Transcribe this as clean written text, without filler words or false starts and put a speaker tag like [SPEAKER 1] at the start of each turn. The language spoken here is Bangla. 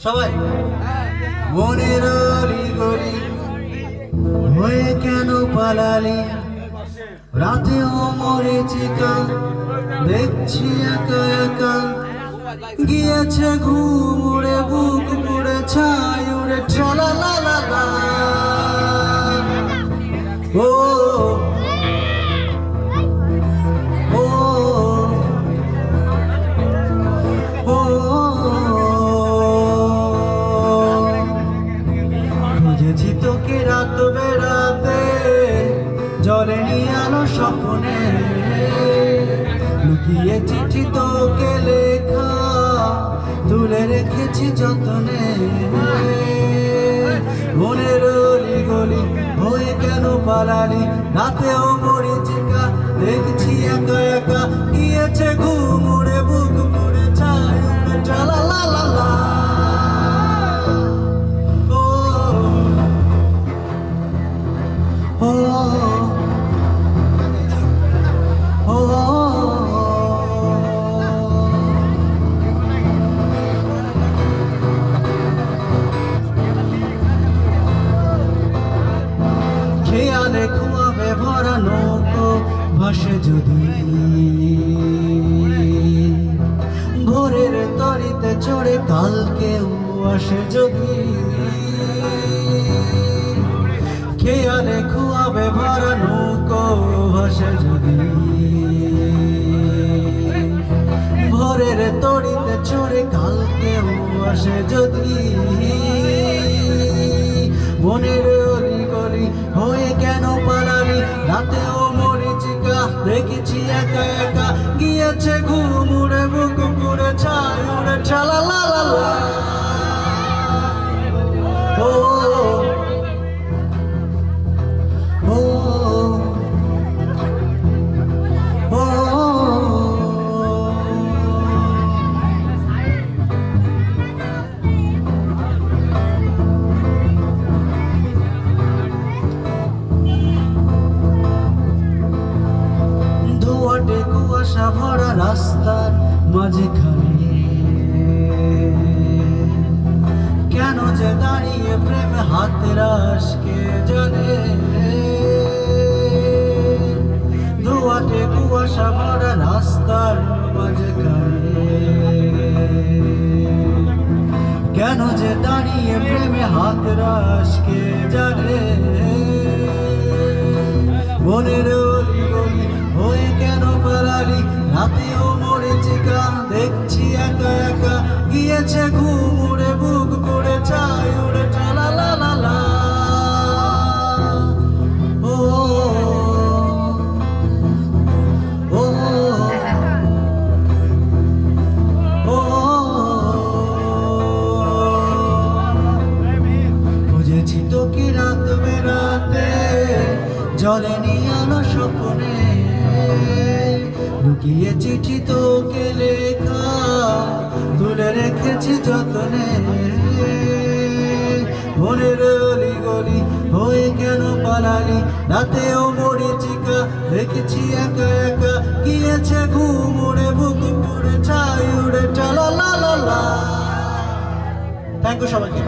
[SPEAKER 1] সবাই মনের অলি গলি হয়ে কেন পালালি রাতেও মরিচিকা দেখছি একা একা গিয়েছে ঘুম উড়ে বুক পুড়ে ছাই উড়ে ঠেলা লা লা লা ও ও ও খুঁজেছি তোকে রাত বেড়াতে জলেনি আলো স্বপ্নে লুকিয়ে চিঠি তোকে লেখা তুলে রেখেছি যতনে মনের অলি গলি হয়ে কেন পালালি রাতেও মরিচিকা দেখছি একা একা গিয়েছে ঘুম উড়ে বুক পুড়ে ছাই উড়ে ঠেলা লা লা লা ও ও খেয়ালে খুয়াবে ভরা নৌকো ভাসে যদি ভোরের তরিতে চড়ে কালকেও আসে যদি খেয়ালে খুয়াবে ভরা নৌকো ভাসে যদি ভোরের তরিতে চড়ে কালকেও আসে যদি মনের অলি গলি হয়ে কেন পালালি রাতেও মরিচিকা দেখেছি একা একা গিয়েছে ঘুম উড়ে বুক পুড়ে ছাই উড়ে ঠেলা লা লা লা ও ও ও কুয়াশা ভরা রাস্তার মাঝখানে কেন যে দাঁড়িয়ে প্রেম হাতের আশকে জানে ধোয়াটে কুয়াশা ভরা রাস্তার মাঝখানে কেন যে দাঁড়িয়ে প্রেমে হাতের আশকে জানে মনের অলি গলি হয়ে কেন পালালি রাতেও মরিচিকা দেখছি একা একা গিয়েছে ঘুম উড়ে বুক পুড়ে ছাই উড়ে ঠেলা লা লা লা ও ও ও খুঁজেছি তোকে রাত বেড়াতে জলে নিয়ে আলো স্বপ্নে লুকিয়ে চিঠি তোকে লেখা তুলে রেখেছি যতনে মনের অলি গলি হয়ে কেন পালালি রাতেও মরিচিকা দেখেছি একা একা গিয়েছে ঘুম উড়ে বুক পুড়ে ছাই উড়ে ঠেলা লা লা লা। থ্যাংক ইউ সবাইকে।